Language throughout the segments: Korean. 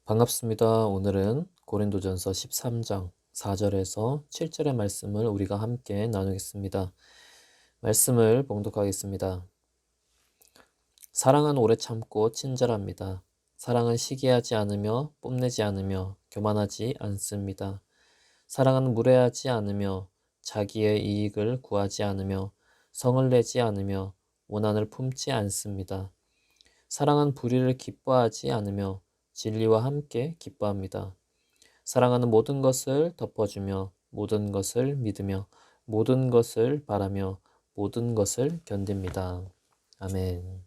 반갑습니다. 오늘은 고린도전서 13장 4절에서 7절의 말씀을 우리가 함께 나누겠습니다. 말씀을 봉독하겠습니다. 사랑은 오래 참고 친절합니다. 사랑은 시기하지 않으며 뽐내지 않으며 교만하지 않습니다. 사랑은 무례하지 않으며 자기의 이익을 구하지 않으며 성을 내지 않으며 원한을 품지 않습니다. 사랑은 불의를 기뻐하지 않으며 진리와 함께 기뻐합니다. 사랑하는 모든 것을 덮어주며 모든 것을 믿으며 모든 것을 바라며 모든 것을 견딥니다. 아멘.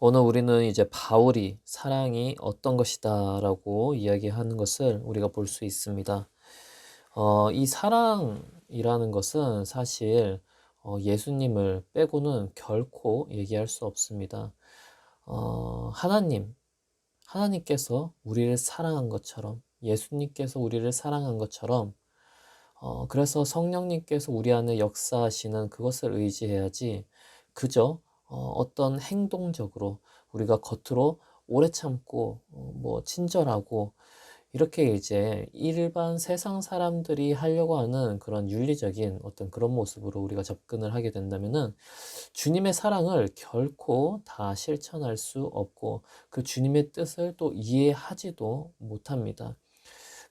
오늘 우리는 이제 바울이 사랑이 어떤 것이다 라고 이야기하는 것을 우리가 볼 수 있습니다. 이 사랑이라는 것은 사실 예수님을 빼고는 결코 얘기할 수 없습니다. 하나님께서 우리를 사랑한 것처럼, 예수님께서 우리를 사랑한 것처럼, 그래서 성령님께서 우리 안에 역사하시는 그것을 의지해야지, 그저 어떤 행동적으로 우리가 겉으로 오래 참고, 친절하고, 이렇게 이제 일반 세상 사람들이 하려고 하는 그런 윤리적인 어떤 그런 모습으로 우리가 접근을 하게 된다면은 주님의 사랑을 결코 다 실천할 수 없고 그 주님의 뜻을 또 이해하지도 못합니다.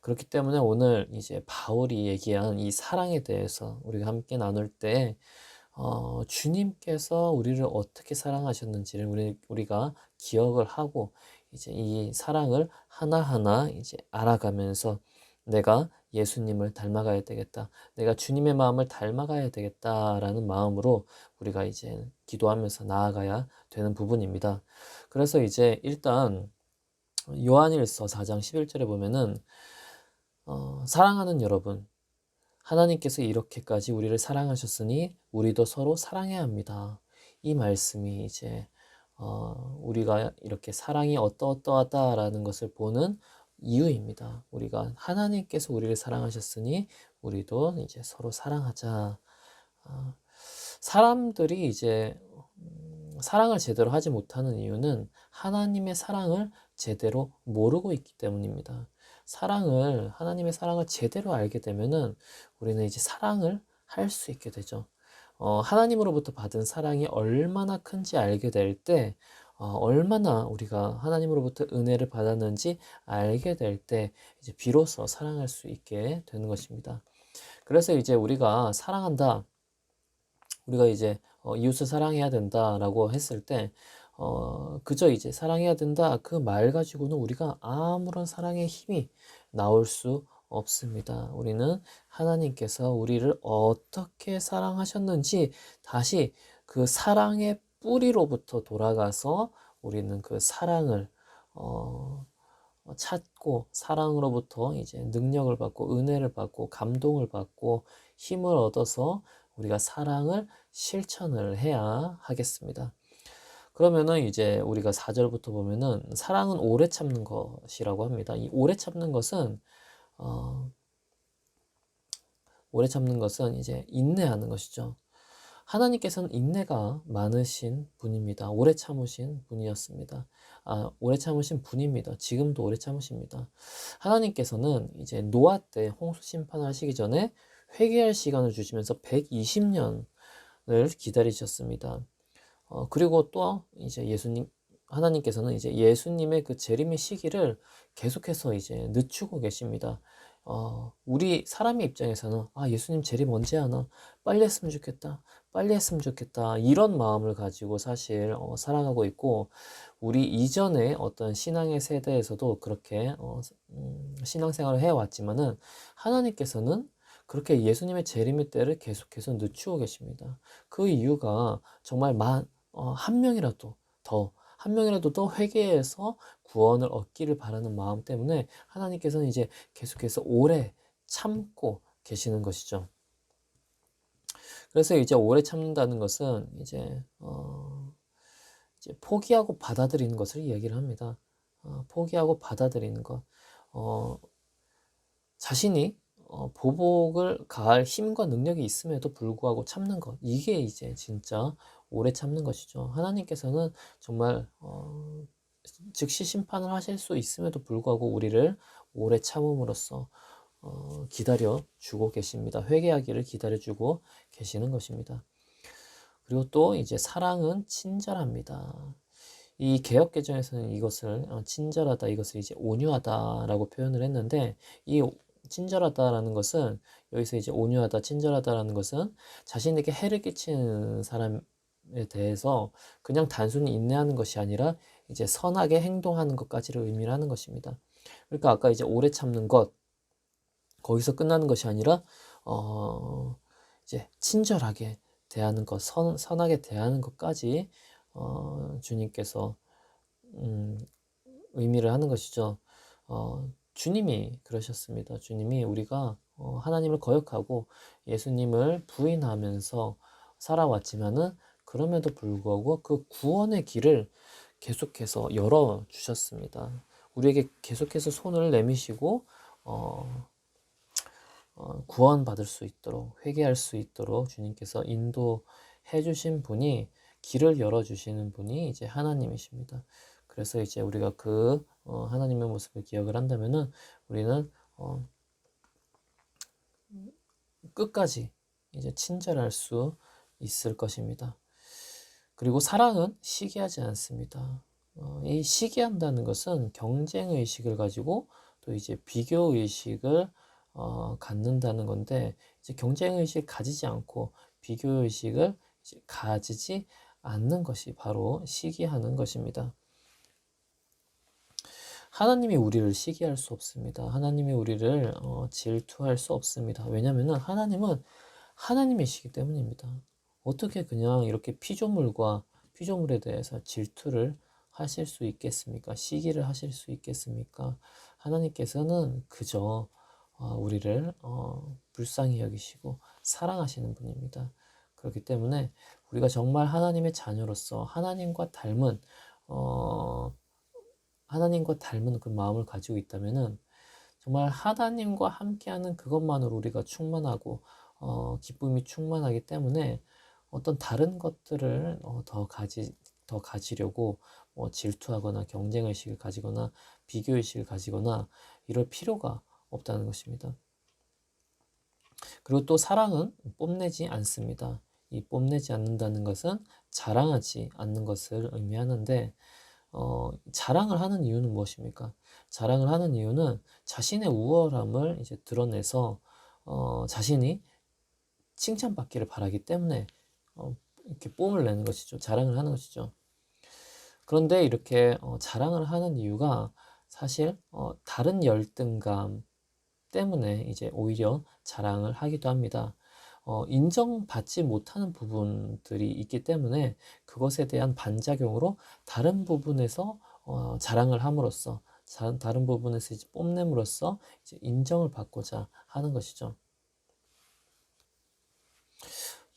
그렇기 때문에 오늘 이제 바울이 얘기한 이 사랑에 대해서 우리가 함께 나눌 때 주님께서 우리를 어떻게 사랑하셨는지를 우리가 기억을 하고 이제 이 사랑을 하나하나 이제 알아가면서 내가 예수님을 닮아가야 되겠다. 내가 주님의 마음을 닮아가야 되겠다라는 마음으로 우리가 이제 기도하면서 나아가야 되는 부분입니다. 그래서 이제 일단 요한일서 4장 11절에 보면은 사랑하는 여러분, 하나님께서 이렇게까지 우리를 사랑하셨으니 우리도 서로 사랑해야 합니다. 이 말씀이 이제 우리가 이렇게 사랑이 어떠어떠하다라는 것을 보는 이유입니다. 우리가 하나님께서 우리를 사랑하셨으니 우리도 이제 서로 사랑하자. 사람들이 이제 사랑을 제대로 하지 못하는 이유는 하나님의 사랑을 제대로 모르고 있기 때문입니다. 하나님의 사랑을 제대로 알게 되면은 우리는 이제 사랑을 할 수 있게 되죠. 하나님으로부터 받은 사랑이 얼마나 큰지 알게 될 때, 얼마나 우리가 하나님으로부터 은혜를 받았는지 알게 될 때, 이제 비로소 사랑할 수 있게 되는 것입니다. 그래서 이제 우리가 사랑한다, 우리가 이제 이웃을 사랑해야 된다라고 했을 때, 그저 이제 사랑해야 된다 그 말 가지고는 우리가 아무런 사랑의 힘이 나올 수 없습니다. 우리는 하나님께서 우리를 어떻게 사랑하셨는지 다시 그 사랑의 뿌리로부터 돌아가서 우리는 그 사랑을 찾고 사랑으로부터 이제 능력을 받고 은혜를 받고 감동을 받고 힘을 얻어서 우리가 사랑을 실천을 해야 하겠습니다. 그러면은 이제 우리가 4절부터 보면은 사랑은 오래 참는 것이라고 합니다. 이 어, 오래 참는 것은 이제 인내하는 것이죠. 하나님께서는 인내가 많으신 분입니다. 오래 참으신 분이었습니다. 오래 참으신 분입니다. 지금도 오래 참으십니다. 하나님께서는 이제 노아 때 홍수 심판하시기 전에 회개할 시간을 주시면서 120년을 기다리셨습니다. 그리고 또 이제 하나님께서는 이제 예수님의 그 재림의 시기를 계속해서 이제 늦추고 계십니다. 우리 사람의 입장에서는 예수님 재림 언제 하나? 빨리 했으면 좋겠다. 빨리 했으면 좋겠다. 이런 마음을 가지고 사실 살아가고 있고 우리 이전에 어떤 신앙의 세대에서도 그렇게 신앙생활을 해왔지만은 하나님께서는 그렇게 예수님의 재림의 때를 계속해서 늦추고 계십니다. 그 이유가 정말 한 명이라도 더 회개해서 구원을 얻기를 바라는 마음 때문에 하나님께서는 이제 계속해서 오래 참고 계시는 것이죠. 그래서 이제 오래 참는다는 것은 이제 포기하고 받아들이는 것을 이야기를 합니다. 포기하고 받아들이는 것. 자신이 보복을 가할 힘과 능력이 있음에도 불구하고 참는 것. 이게 이제 진짜 오래 참는 것이죠. 하나님께서는 정말 즉시 심판을 하실 수 있음에도 불구하고 우리를 오래 참음으로써 기다려 주고 계십니다. 회개하기를 기다려 주고 계시는 것입니다. 그리고 또 이제 사랑은 친절합니다. 이 개역개정에서는 이것을 친절하다, 이것을 이제 온유하다라고 표현을 했는데, 이 친절하다라는 것은, 여기서 이제 온유하다, 친절하다라는 것은 자신에게 해를 끼치는 사람에 대해서 그냥 단순히 인내하는 것이 아니라 이제 선하게 행동하는 것까지를 의미를 하는 것입니다. 그러니까 아까 이제 오래 참는 것, 거기서 끝나는 것이 아니라 이제 친절하게 대하는 것, 선하게 대하는 것까지 주님께서 의미를 하는 것이죠. 주님이 그러셨습니다. 주님이 우리가 하나님을 거역하고 예수님을 부인하면서 살아왔지만은 그럼에도 불구하고 그 구원의 길을 계속해서 열어 주셨습니다. 우리에게 계속해서 손을 내미시고 구원받을 수 있도록, 회개할 수 있도록 주님께서 인도해 주신 분이, 길을 열어 주시는 분이 이제 하나님이십니다. 그래서 이제 우리가 그 하나님의 모습을 기억을 한다면은 우리는 끝까지 이제 친절할 수 있을 것입니다. 그리고 사랑은 시기하지 않습니다. 이 시기한다는 것은 경쟁 의식을 가지고 또 이제 비교 의식을 갖는다는 건데, 이제 경쟁 의식 가지지 않고 비교 의식을 이제 가지지 않는 것이 바로 시기하는 것입니다. 하나님이 우리를 시기할 수 없습니다. 하나님이 우리를 질투할 수 없습니다. 왜냐하면 하나님은 하나님이시기 때문입니다. 어떻게 그냥 이렇게 피조물에 대해서 질투를 하실 수 있겠습니까? 시기를 하실 수 있겠습니까? 하나님께서는 그저 우리를 불쌍히 여기시고 사랑하시는 분입니다. 그렇기 때문에 우리가 정말 하나님의 자녀로서 하나님과 닮은 그 마음을 가지고 있다면은 정말 하나님과 함께하는 그것만으로 우리가 충만하고 기쁨이 충만하기 때문에 어떤 다른 것들을 더 가지려고 질투하거나 경쟁의식을 가지거나 비교의식을 가지거나 이럴 필요가 없다는 것입니다. 그리고 또 사랑은 뽐내지 않습니다. 이 뽐내지 않는다는 것은 자랑하지 않는 것을 의미하는데, 자랑을 하는 이유는 무엇입니까? 자랑을 하는 이유는 자신의 우월함을 이제 드러내서 자신이 칭찬받기를 바라기 때문에 이렇게 뽐을 내는 것이죠. 자랑을 하는 것이죠. 그런데 이렇게 자랑을 하는 이유가 사실 다른 열등감 때문에 이제 오히려 자랑을 하기도 합니다. 인정받지 못하는 부분들이 있기 때문에 그것에 대한 반작용으로 다른 부분에서 자랑을 함으로써, 다른 부분에서 이제 뽐냄으로써 이제 인정을 받고자 하는 것이죠.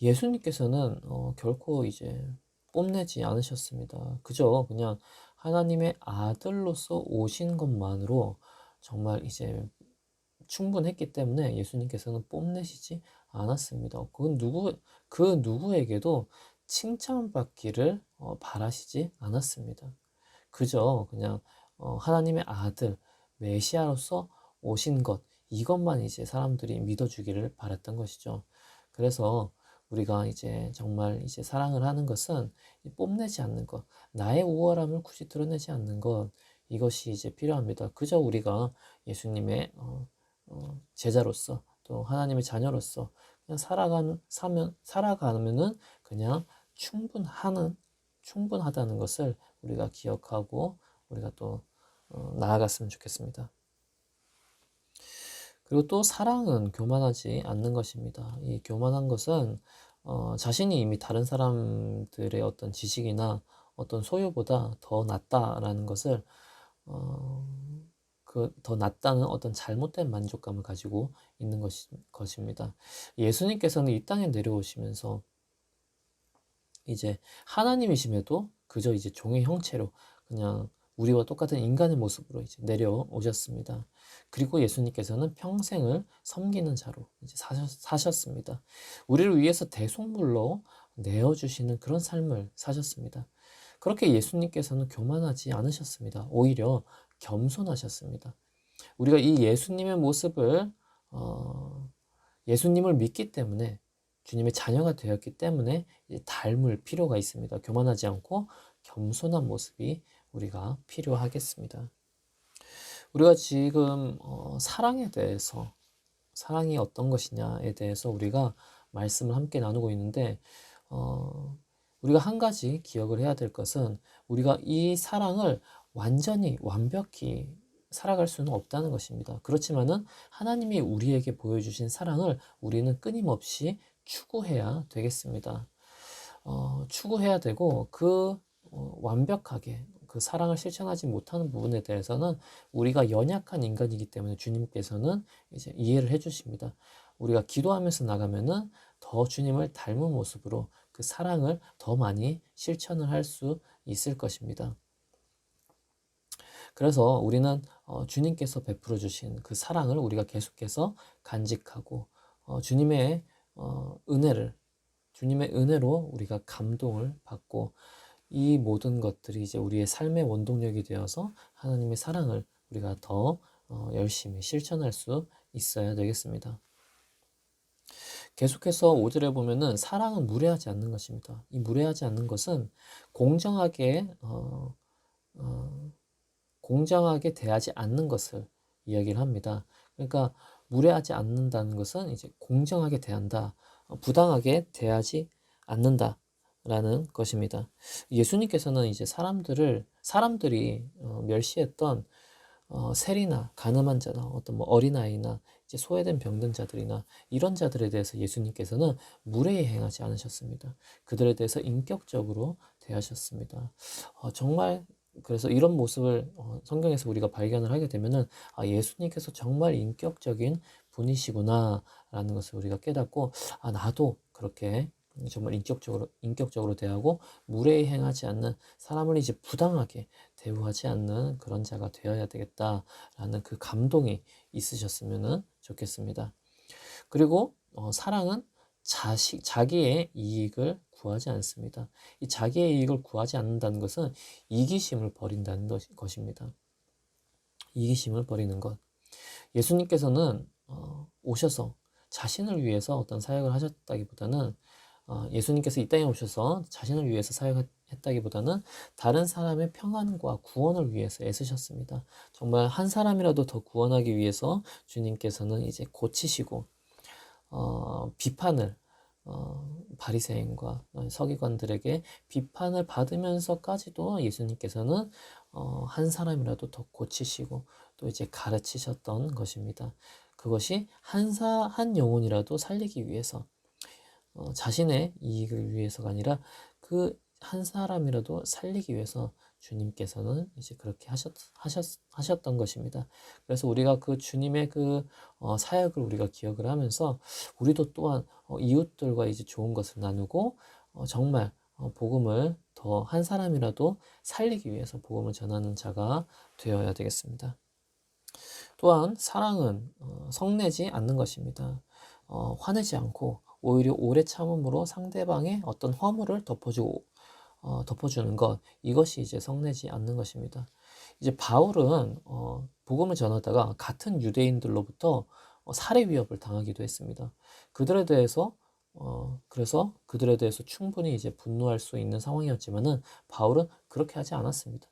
예수님께서는 결코 이제 뽐내지 않으셨습니다. 그저 그냥 하나님의 아들로서 오신 것만으로 정말 이제 충분했기 때문에 예수님께서는 뽐내시지 않았습니다. 그 누구에게도 칭찬받기를 바라시지 않았습니다. 그저 그냥 하나님의 아들, 메시아로서 오신 것, 이것만 이제 사람들이 믿어주기를 바랐던 것이죠. 그래서 우리가 이제 정말 이제 사랑을 하는 것은 뽐내지 않는 것, 나의 우월함을 굳이 드러내지 않는 것, 이것이 이제 필요합니다. 그저 우리가 예수님의 제자로서 또 하나님의 자녀로서 그냥 살아가면은 그냥 충분하다는 것을 우리가 기억하고 우리가 또 나아갔으면 좋겠습니다. 그리고 또 사랑은 교만하지 않는 것입니다. 이 교만한 것은 자신이 이미 다른 사람들의 어떤 지식이나 어떤 소유보다 더 낫다라는 것을 더 낫다는 어떤 잘못된 만족감을 가지고 있는 것입니다. 예수님께서는 이 땅에 내려오시면서 이제 하나님이심에도 그저 이제 종의 형체로 그냥 우리와 똑같은 인간의 모습으로 이제 내려오셨습니다. 그리고 예수님께서는 평생을 섬기는 자로 이제 사셨습니다. 우리를 위해서 대속물로 내어주시는 그런 삶을 사셨습니다. 그렇게 예수님께서는 교만하지 않으셨습니다. 오히려 겸손하셨습니다. 우리가 이 예수님의 모습을 예수님을 믿기 때문에 주님의 자녀가 되었기 때문에 이제 닮을 필요가 있습니다. 교만하지 않고 겸손한 모습이 우리가 필요하겠습니다. 우리가 지금 사랑에 대해서 사랑이 어떤 것이냐에 대해서 우리가 말씀을 함께 나누고 있는데 우리가 한 가지 기억을 해야 될 것은 우리가 이 사랑을 완전히 완벽히 살아갈 수는 없다는 것입니다. 그렇지만은 하나님이 우리에게 보여주신 사랑을 우리는 끊임없이 추구해야 되겠습니다. 추구해야 되고 완벽하게 그 사랑을 실천하지 못하는 부분에 대해서는 우리가 연약한 인간이기 때문에 주님께서는 이제 이해를 해 주십니다. 우리가 기도하면서 나가면은 더 주님을 닮은 모습으로 그 사랑을 더 많이 실천을 할 수 있을 것입니다. 그래서 우리는 주님께서 베풀어 주신 그 사랑을 우리가 계속해서 간직하고 주님의 은혜로 우리가 감동을 받고 이 모든 것들이 이제 우리의 삶의 원동력이 되어서 하나님의 사랑을 우리가 더 열심히 실천할 수 있어야 되겠습니다. 계속해서 5절에 보면은 사랑은 무례하지 않는 것입니다. 이 무례하지 않는 것은 공정하게 대하지 않는 것을 이야기를 합니다. 그러니까 무례하지 않는다는 것은 이제 공정하게 대한다, 부당하게 대하지 않는다라는 것입니다. 예수님께서는 이제 사람들이 멸시했던 세리나 가늠한 자나 어떤 뭐 어린아이나 이제 소외된 병든 자들이나 이런 자들에 대해서 예수님께서는 무례히 행하지 않으셨습니다. 그들에 대해서 인격적으로 대하셨습니다. 정말 그래서 이런 모습을 성경에서 우리가 발견을 하게 되면은 예수님께서 정말 인격적인 분이시구나라는 것을 우리가 깨닫고 나도 그렇게 정말 인격적으로 대하고 무례히 행하지 않는, 사람을 이제 부당하게 대우하지 않는 그런 자가 되어야 되겠다라는 그 감동이 있으셨으면 좋겠습니다. 그리고 사랑은 자기의 이익을 구하지 않습니다. 이 자기의 이익을 구하지 않는다는 것은 이기심을 버린다는 것입니다. 이기심을 버리는 것. 예수님께서는 오셔서 자신을 위해서 어떤 사역을 하셨다기보다는 예수님께서 이 땅에 오셔서 자신을 위해서 사역했다기보다는 다른 사람의 평안과 구원을 위해서 애쓰셨습니다. 정말 한 사람이라도 더 구원하기 위해서 주님께서는 이제 고치시고 비판을 바리새인과 서기관들에게 비판을 받으면서까지도 예수님께서는 한 사람이라도 더 고치시고 또 이제 가르치셨던 것입니다. 그것이 한 영혼이라도 살리기 위해서 자신의 이익을 위해서가 아니라 그 한 사람이라도 살리기 위해서 주님께서는 이제 그렇게 하셨던 것입니다. 그래서 우리가 그 주님의 그 사역을 우리가 기억을 하면서 우리도 또한 이웃들과 이제 좋은 것을 나누고 정말 복음을 더 한 사람이라도 살리기 위해서 복음을 전하는 자가 되어야 되겠습니다. 또한 사랑은 성내지 않는 것입니다. 화내지 않고 오히려 오래 참음으로 상대방의 어떤 허물을 덮어주는 것, 이것이 이제 성내지 않는 것입니다. 이제 바울은 복음을 전하다가 같은 유대인들로부터 살해 위협을 당하기도 했습니다. 그래서 그들에 대해서 충분히 이제 분노할 수 있는 상황이었지만은 바울은 그렇게 하지 않았습니다.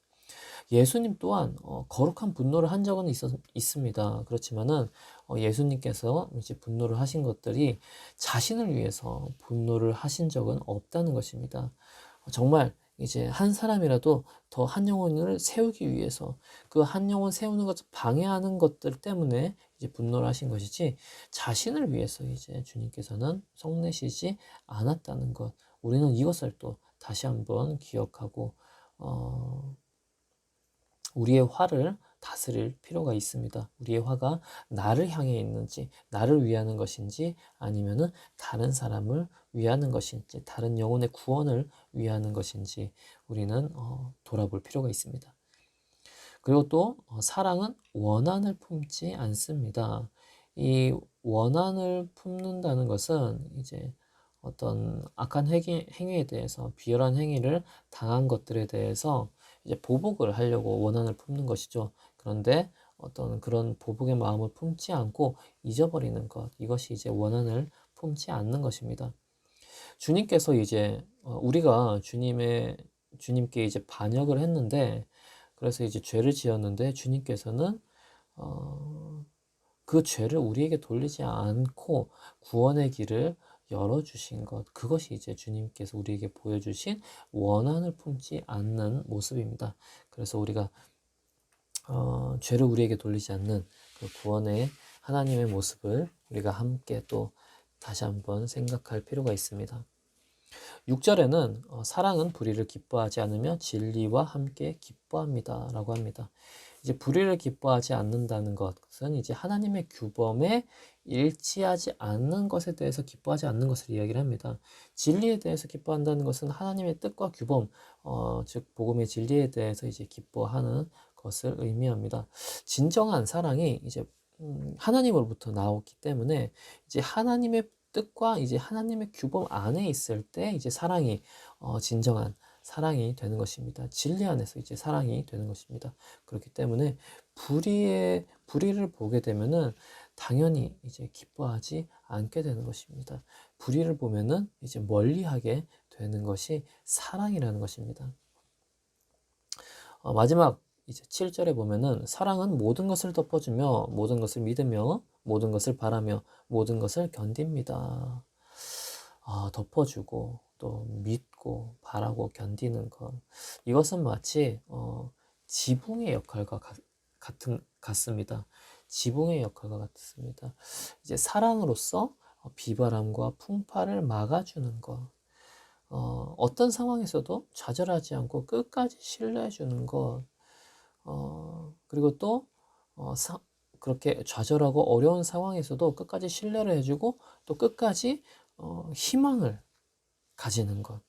예수님 또한 거룩한 분노를 한 적은 있습니다. 그렇지만은 예수님께서 이제 분노를 하신 것들이 자신을 위해서 분노를 하신 적은 없다는 것입니다. 정말 이제 한 사람이라도 더 한 영혼을 세우기 위해서 그 한 영혼 세우는 것을 방해하는 것들 때문에 이제 분노를 하신 것이지 자신을 위해서 이제 주님께서는 성내시지 않았다는 것, 우리는 이것을 또 다시 한번 기억하고 우리의 화를 다스릴 필요가 있습니다. 우리의 화가 나를 향해 있는지, 나를 위하는 것인지, 아니면은 다른 사람을 위하는 것인지, 다른 영혼의 구원을 위하는 것인지 우리는 돌아볼 필요가 있습니다. 그리고 또 사랑은 원한을 품지 않습니다. 이 원한을 품는다는 것은 이제 어떤 악한 행위에 대해서, 비열한 행위를 당한 것들에 대해서 이제 보복을 하려고 원한을 품는 것이죠. 그런데 어떤 그런 보복의 마음을 품지 않고 잊어버리는 것, 이것이 이제 원한을 품지 않는 것입니다. 주님께서 이제 우리가 주님께 이제 반역을 했는데, 그래서 이제 죄를 지었는데 주님께서는 그 죄를 우리에게 돌리지 않고 구원의 길을 열어주신 것, 그것이 이제 주님께서 우리에게 보여주신 원한을 품지 않는 모습입니다. 그래서 우리가 죄를 우리에게 돌리지 않는 그 구원의 하나님의 모습을 우리가 함께 또 다시 한번 생각할 필요가 있습니다. 6절에는 사랑은 불의를 기뻐하지 않으며 진리와 함께 기뻐합니다 라고 합니다. 이제 불의를 기뻐하지 않는다는 것은 이제 하나님의 규범에 일치하지 않는 것에 대해서 기뻐하지 않는 것을 이야기를 합니다. 진리에 대해서 기뻐한다는 것은 하나님의 뜻과 규범, 즉 복음의 진리에 대해서 이제 기뻐하는 것을 의미합니다. 진정한 사랑이 이제 하나님으로부터 나오기 때문에 이제 하나님의 뜻과 이제 하나님의 규범 안에 있을 때 이제 사랑이 진정한 사랑이 되는 것입니다. 진리 안에서 이제 사랑이 되는 것입니다. 그렇기 때문에 불의를 보게 되면은 당연히 이제 기뻐하지 않게 되는 것입니다. 불의를 보면은 이제 멀리하게 되는 것이 사랑이라는 것입니다. 마지막 이제 7절에 보면은 사랑은 모든 것을 덮어주며 모든 것을 믿으며 모든 것을 바라며 모든 것을 견딥니다. 덮어주고 또 믿고 바라고 견디는 것, 이것은 마치 지붕의 역할과 같습니다. 지붕의 역할과 같습니다. 이제 사랑으로서 비바람과 풍파를 막아주는 것, 어떤 상황에서도 좌절하지 않고 끝까지 신뢰해주는 것, 그리고 또 그렇게 좌절하고 어려운 상황에서도 끝까지 신뢰를 해주고 또 끝까지 희망을 가지는 것.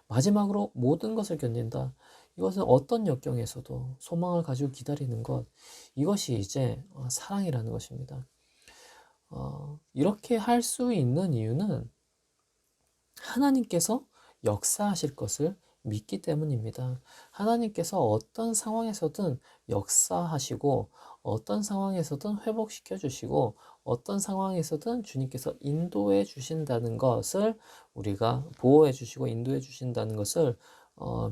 마지막으로 모든 것을 견딘다. 이것은 어떤 역경에서도 소망을 가지고 기다리는 것. 이것이 이제 사랑이라는 것입니다. 이렇게 할 수 있는 이유는 하나님께서 역사하실 것을 믿기 때문입니다. 하나님께서 어떤 상황에서든 역사하시고 어떤 상황에서든 회복시켜 주시고 어떤 상황에서든 주님께서 인도해 주신다는 것을, 우리가 보호해 주시고 인도해 주신다는 것을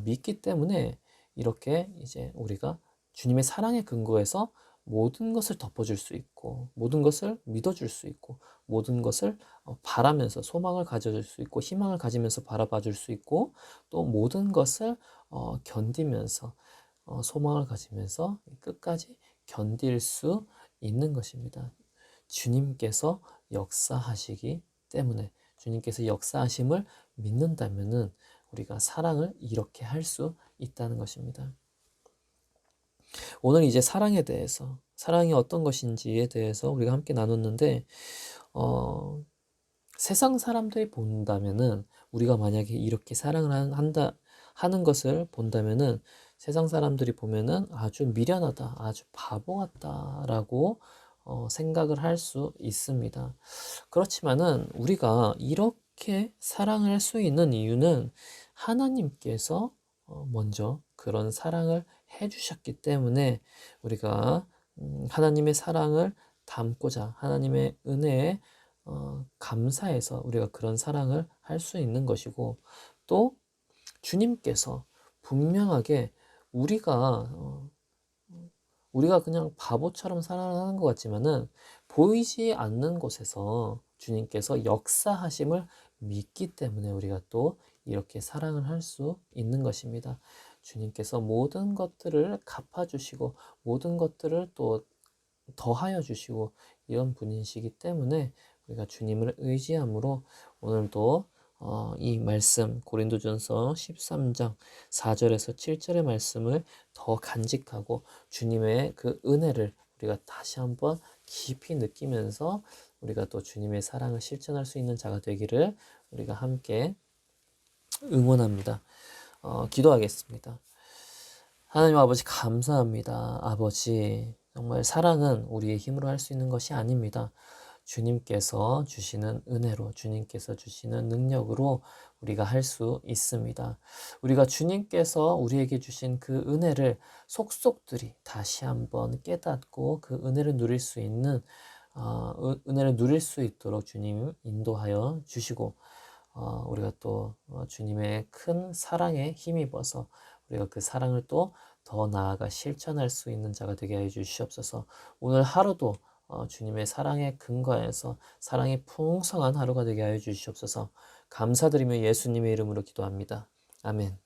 믿기 때문에 이렇게 이제 우리가 주님의 사랑에 근거해서 모든 것을 덮어줄 수 있고 모든 것을 믿어줄 수 있고 모든 것을 바라면서 소망을 가져줄 수 있고 희망을 가지면서 바라봐 줄 수 있고 또 모든 것을 견디면서 소망을 가지면서 끝까지 견딜 수 있는 것입니다. 주님께서 역사하시기 때문에, 주님께서 역사하심을 믿는다면은 우리가 사랑을 이렇게 할 수 있다는 것입니다. 오늘 이제 사랑에 대해서, 사랑이 어떤 것인지에 대해서 우리가 함께 나눴는데, 세상 사람들이 본다면은, 우리가 만약에 이렇게 사랑을 하는 것을 본다면은, 세상 사람들이 보면은 아주 미련하다, 아주 바보 같다라고 생각을 할 수 있습니다. 그렇지만은 우리가 이렇게 사랑할 수 있는 이유는 하나님께서 먼저 그런 사랑을 해주셨기 때문에 우리가 하나님의 사랑을 담고자 하나님의 은혜에 감사해서 우리가 그런 사랑을 할 수 있는 것이고, 또 주님께서 분명하게 우리가 그냥 바보처럼 사랑하는 것 같지만은 보이지 않는 곳에서 주님께서 역사하심을 믿기 때문에 우리가 또 이렇게 사랑을 할 수 있는 것입니다. 주님께서 모든 것들을 갚아주시고 모든 것들을 또 더하여 주시고 이런 분이시기 때문에 우리가 주님을 의지함으로 오늘도 이 말씀 고린도전서 13장 4절에서 7절의 말씀을 더 간직하고 주님의 그 은혜를 우리가 다시 한번 깊이 느끼면서 우리가 또 주님의 사랑을 실천할 수 있는 자가 되기를 우리가 함께 응원합니다. 기도하겠습니다. 하나님 아버지 감사합니다. 아버지, 정말 사랑은 우리의 힘으로 할 수 있는 것이 아닙니다. 주님께서 주시는 은혜로, 주님께서 주시는 능력으로 우리가 할 수 있습니다. 우리가 주님께서 우리에게 주신 그 은혜를 속속들이 다시 한번 깨닫고 그 은혜를 누릴 수 있는 은혜를 누릴 수 있도록 주님 인도하여 주시고, 우리가 또 주님의 큰 사랑에 힘입어서 우리가 그 사랑을 또 더 나아가 실천할 수 있는 자가 되게 하여 주시옵소서. 오늘 하루도 주님의 사랑에 근거해서 사랑이 풍성한 하루가 되게 하여 주시옵소서. 감사드리며 예수님의 이름으로 기도합니다. 아멘.